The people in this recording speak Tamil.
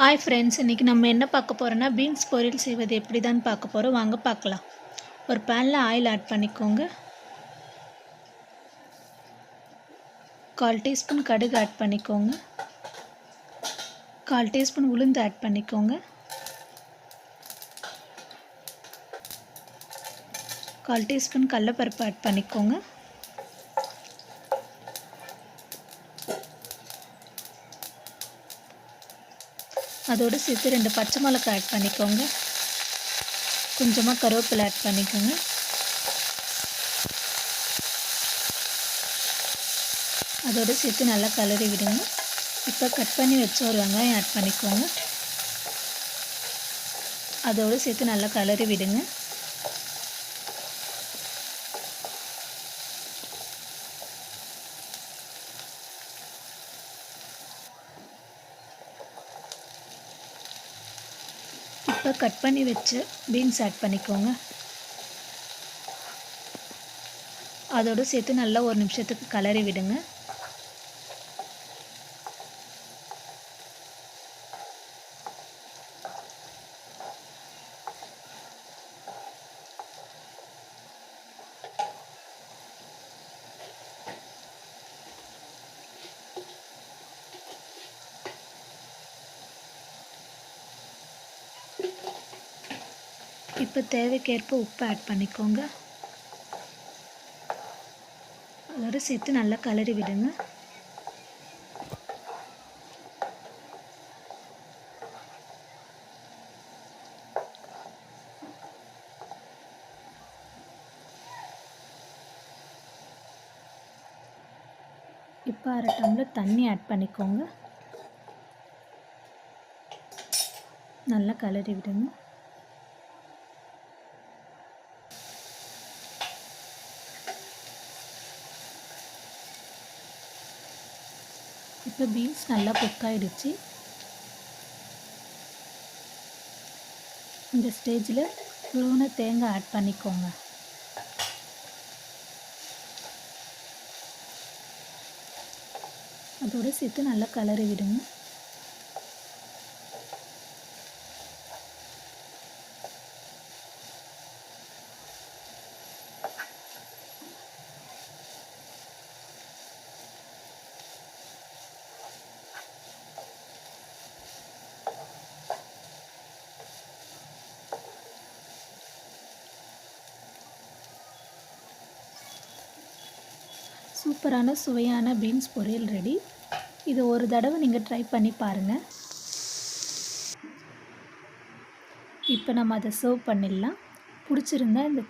ஹாய் ஃப்ரெண்ட்ஸ், இன்றைக்கி நம்ம என்ன பார்க்க போகிறோன்னா பீன்ஸ் பொரியல் செய்வது எப்படி தான் பார்க்க போகிறோம். வாங்க பார்க்கலாம். ஒரு பேனில் ஆயில் ஆட் பண்ணிக்கோங்க. 1/4 டீஸ்பூன் கடுகு ஆட் பண்ணிக்கோங்க. 1/4 டீஸ்பூன் உளுந்து ஆட் பண்ணிக்கோங்க. 1/4 டீஸ்பூன் கடலைப்பருப்பு ஆட் பண்ணிக்கோங்க. அதோடு சேர்த்து 2 பச்சை மிளகாய் ஆட் பண்ணிக்கோங்க. கொஞ்சமாக கருவேப்பிலை ஆட் பண்ணிக்கோங்க. அதோடு சேர்த்து நல்லா கலரி விடுங்க. இப்போ கட் பண்ணி வச்ச ஒரு வெங்காயம் ஆட் பண்ணிக்கோங்க. அதோடு சேர்த்து நல்லா கலரி விடுங்க. இப்போ கட் பண்ணி வச்ச பீன்ஸ் ஆட் பண்ணிக்கோங்க. அதோடு சேர்த்து நல்லா ஒரு நிமிஷத்துக்கு கலரி விடுங்க. இப்போ தேவைக்கேற்ப உப்பு ஆட் பண்ணிக்கோங்க. அதோடு சேர்த்து நல்லா கலரி விடுங்க. இப்போ 1/2 டம்ளர் தண்ணி ஆட் பண்ணிக்கோங்க. நல்லா கலரி விடுங்க. இப்போ பீன்ஸ் நல்லா குக் ஆகிடுச்சு. இந்த ஸ்டேஜில் துருவின தேங்காய் ஆட் பண்ணிக்கோங்க. அதோடு சேர்த்து நல்லா கலரி விடுங்க. சூப்பரான சுவையான பீன்ஸ் பொரியல் ரெடி. இது ஒரு தடவை நீங்கள் ட்ரை பண்ணி பாருங்கள். இப்போ நம்ம அதை சர்வ் பண்ணிடலாம். பிடிச்சிருந்தா இந்த